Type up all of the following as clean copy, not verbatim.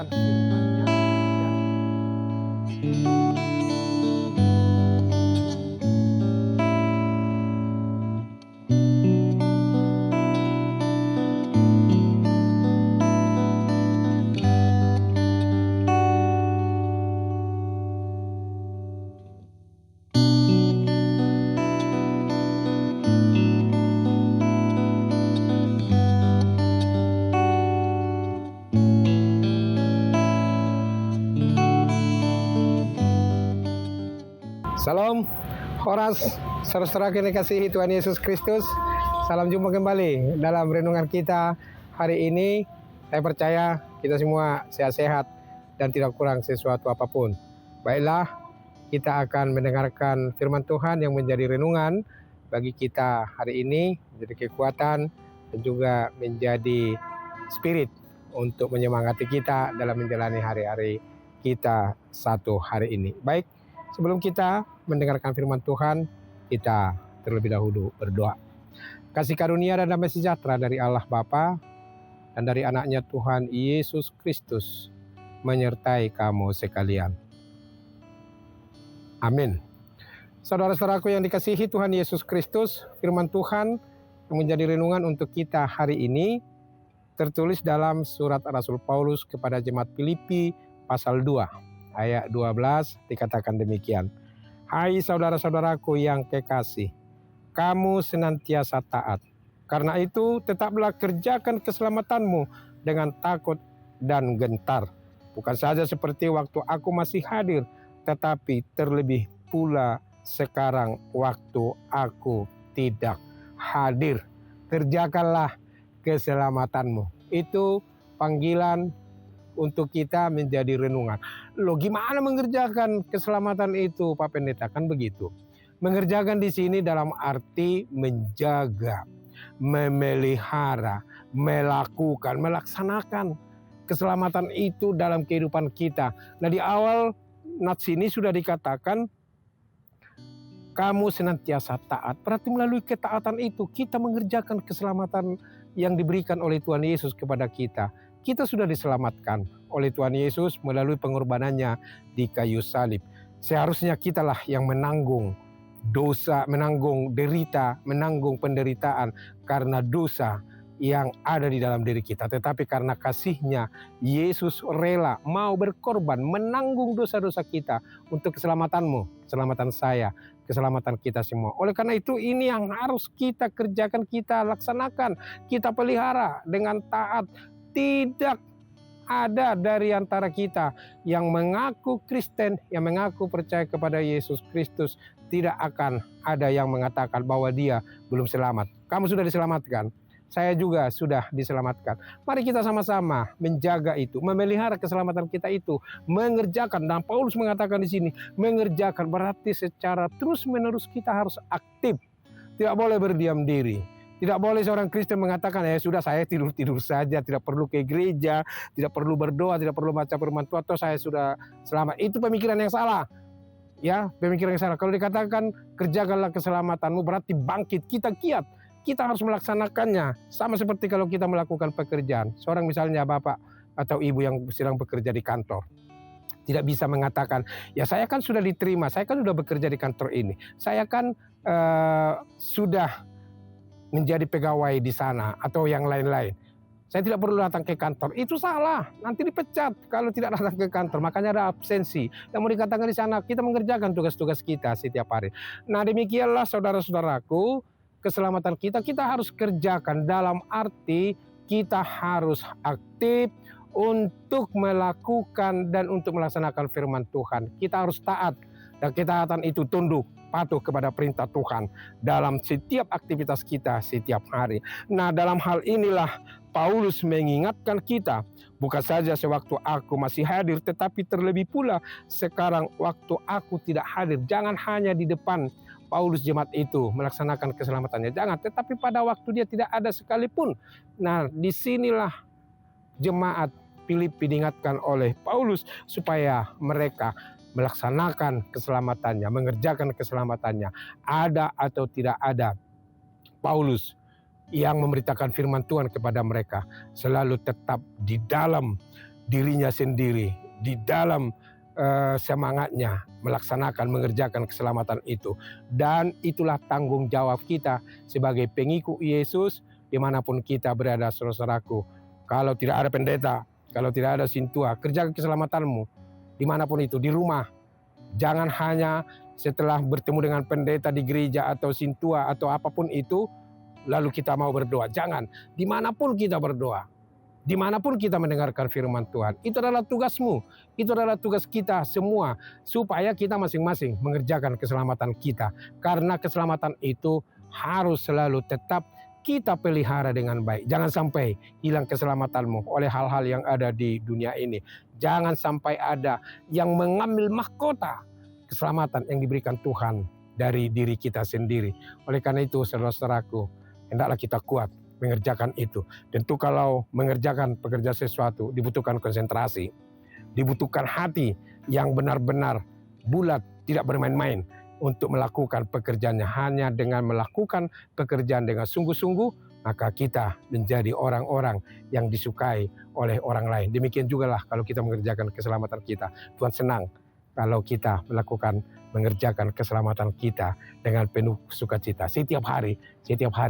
melaksanakan firman-Nya. Salam, Horas, saudara-saudara yang dikasihi Tuhan Yesus Kristus. Salam jumpa kembali dalam renungan kita hari ini. Saya percaya kita semua sehat-sehat dan tidak kurang sesuatu apapun. Baiklah, kita akan mendengarkan firman Tuhan yang menjadi renungan bagi kita hari ini, menjadi kekuatan dan juga menjadi spirit untuk menyemangati kita dalam menjalani hari-hari kita satu hari ini. Baik, sebelum kita mendengarkan firman Tuhan, kita terlebih dahulu berdoa. Kasih karunia dan damai sejahtera dari Allah Bapa dan dari anaknya Tuhan Yesus Kristus menyertai kamu sekalian. Amin. Saudara-saudaraku yang dikasihi Tuhan Yesus Kristus, firman Tuhan yang menjadi renungan untuk kita hari ini tertulis dalam surat Rasul Paulus kepada jemaat Filipi pasal 2 ayat 12, dikatakan demikian. Hai saudara-saudaraku yang kekasih, kamu senantiasa taat. Karena itu tetaplah kerjakan keselamatanmu dengan takut dan gentar. Bukan saja seperti waktu aku masih hadir, tetapi terlebih pula sekarang waktu aku tidak hadir. Kerjakanlah keselamatanmu. Itu panggilan untuk kita menjadi renungan. Loh, gimana mengerjakan keselamatan itu, Pak Pendeta? Kan begitu. Mengerjakan di sini dalam arti menjaga, memelihara, melakukan, melaksanakan keselamatan itu dalam kehidupan kita. Nah, di awal nats ini sudah dikatakan kamu senantiasa taat. Berarti melalui ketaatan itu kita mengerjakan keselamatan yang diberikan oleh Tuhan Yesus kepada kita. Kita sudah diselamatkan oleh Tuhan Yesus melalui pengorbanannya di kayu salib. Seharusnya kitalah yang menanggung dosa, menanggung derita, menanggung penderitaan karena dosa yang ada di dalam diri kita. Tetapi karena kasih-Nya, Yesus rela mau berkorban menanggung dosa-dosa kita untuk keselamatanmu, keselamatan saya, keselamatan kita semua. Oleh karena itu ini yang harus kita kerjakan, kita laksanakan, kita pelihara dengan taat. Tidak ada dari antara kita yang mengaku Kristen, yang mengaku percaya kepada Yesus Kristus, tidak akan ada yang mengatakan bahwa dia belum selamat. Kamu sudah diselamatkan, saya juga sudah diselamatkan. Mari kita sama-sama menjaga itu, memelihara keselamatan kita itu, mengerjakan. Dan Paulus mengatakan di sini, mengerjakan berarti secara terus-menerus kita harus aktif. Tidak boleh berdiam diri. Tidak boleh seorang Kristen mengatakan, ya sudah saya tidur-tidur saja, tidak perlu ke gereja, tidak perlu berdoa, tidak perlu baca firman Tuhan, atau saya sudah selamat. Itu pemikiran yang salah. Ya, pemikiran yang salah. Kalau dikatakan kerjakanlah keselamatanmu, berarti bangkit, kita giat. Kita harus melaksanakannya. Sama seperti kalau kita melakukan pekerjaan. Seorang misalnya bapak atau ibu yang sedang bekerja di kantor. Tidak bisa mengatakan, ya saya kan sudah diterima, saya kan sudah bekerja di kantor ini. Saya kan sudah menjadi pegawai di sana atau yang lain-lain. Saya tidak perlu datang ke kantor. Itu salah. Nanti dipecat kalau tidak datang ke kantor. Makanya ada absensi. Yang mau dikatakan di sana, kita mengerjakan tugas-tugas kita setiap hari. Nah, demikianlah saudara-saudaraku, keselamatan kita harus kerjakan dalam arti kita harus aktif untuk melakukan dan untuk melaksanakan firman Tuhan. Kita harus taat. Dan ketaatan itu tunduk, patuh kepada perintah Tuhan dalam setiap aktivitas kita setiap hari. Nah, dalam hal inilah Paulus mengingatkan kita, bukan saja sewaktu aku masih hadir, tetapi terlebih pula sekarang waktu aku tidak hadir. Jangan hanya di depan Paulus jemaat itu melaksanakan keselamatannya, jangan, tetapi pada waktu dia tidak ada sekalipun. Nah, disinilah jemaat Filipi diingatkan oleh Paulus supaya mereka melaksanakan keselamatannya, mengerjakan keselamatannya. Ada atau tidak ada, Paulus yang memberitakan firman Tuhan kepada mereka selalu tetap di dalam dirinya sendiri di dalam semangatnya melaksanakan, mengerjakan keselamatan itu. Dan itulah tanggung jawab kita sebagai pengikut Yesus dimanapun kita berada, saudaraku. Kalau tidak ada pendeta, kalau tidak ada sintua, kerjakan keselamatanmu dimanapun itu, di rumah. Jangan hanya setelah bertemu dengan pendeta di gereja atau sintua atau apapun itu, lalu kita mau berdoa. Jangan, dimanapun kita berdoa, dimanapun kita mendengarkan firman Tuhan. Itu adalah tugasmu, itu adalah tugas kita semua, supaya kita masing-masing mengerjakan keselamatan kita. Karena keselamatan itu harus selalu tetap kita pelihara dengan baik. Jangan sampai hilang keselamatanmu oleh hal-hal yang ada di dunia ini. Jangan sampai ada yang mengambil mahkota keselamatan yang diberikan Tuhan dari diri kita sendiri. Oleh karena itu, saudara-saudaraku, hendaklah kita kuat mengerjakan itu. Tentu kalau mengerjakan pekerjaan sesuatu dibutuhkan konsentrasi, dibutuhkan hati yang benar-benar bulat, tidak bermain-main untuk melakukan pekerjaannya. Hanya dengan melakukan pekerjaan dengan sungguh-sungguh, maka kita menjadi orang-orang yang disukai oleh orang lain. Demikian juga lah kalau kita mengerjakan keselamatan kita. Tuhan senang kalau kita mengerjakan keselamatan kita dengan penuh sukacita. Setiap hari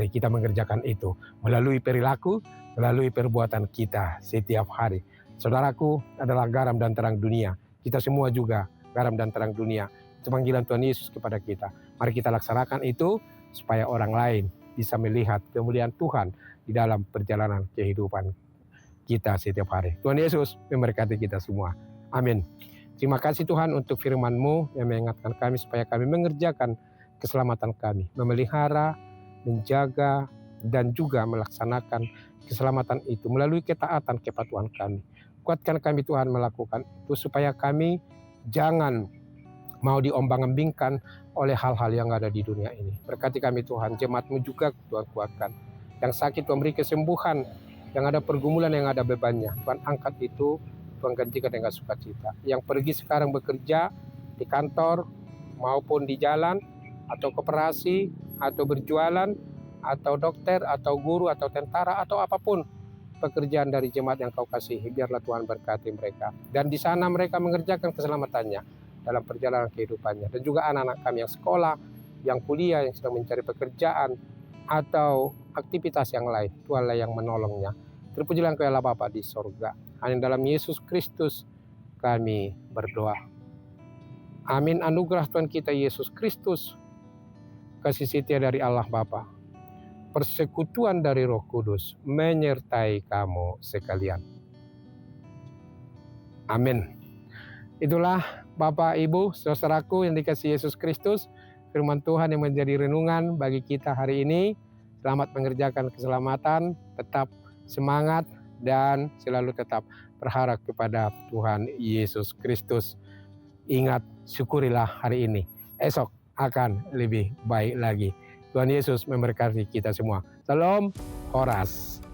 kita mengerjakan itu melalui perilaku, melalui perbuatan kita setiap hari. Saudaraku adalah garam dan terang dunia. Kita semua juga garam dan terang dunia. Itu panggilan Tuhan Yesus kepada kita. Mari kita laksanakan itu supaya orang lain bisa melihat kemuliaan Tuhan di dalam perjalanan kehidupan kita setiap hari. Tuhan Yesus memberkati kita semua. Amin. Terima kasih Tuhan untuk firman-Mu yang mengingatkan kami supaya kami mengerjakan keselamatan kami, memelihara, menjaga, dan juga melaksanakan keselamatan itu melalui ketaatan kepatuhan kami. Kuatkan kami Tuhan melakukan itu supaya kami jangan mau diombang-ambingkan oleh hal-hal yang ada di dunia ini. Berkati kami Tuhan, jemaat-Mu juga Tuhan kuatkan. Yang sakit Tuhan beri kesembuhan, yang ada pergumulan, yang ada bebannya, Tuhan angkat itu, Tuhan gantikan dengan sukacita. Yang pergi sekarang bekerja di kantor maupun di jalan atau koperasi atau berjualan atau dokter atau guru atau tentara atau apapun pekerjaan dari jemaat yang Kau kasihi, biarlah Tuhan berkati mereka. Dan di sana mereka mengerjakan keselamatannya dalam perjalanan kehidupannya. Dan juga anak-anak kami yang sekolah, yang kuliah, yang sedang mencari pekerjaan atau aktivitas yang lain, Tuhanlah yang menolongnya. Terpujilah Engkau ya Bapa di sorga. Hanya dalam Yesus Kristus kami berdoa. Amin. Anugerah Tuhan kita Yesus Kristus, kasih setia dari Allah Bapa, persekutuan dari Roh Kudus menyertai kamu sekalian. Amin. Itulah Bapak, Ibu, saudaraku yang dikasihi Yesus Kristus, firman Tuhan yang menjadi renungan bagi kita hari ini. Selamat mengerjakan keselamatan, tetap semangat, dan selalu tetap berharap kepada Tuhan Yesus Kristus. Ingat, syukurilah hari ini. Esok akan lebih baik lagi. Tuhan Yesus memberkati kita semua. Salam, Horas.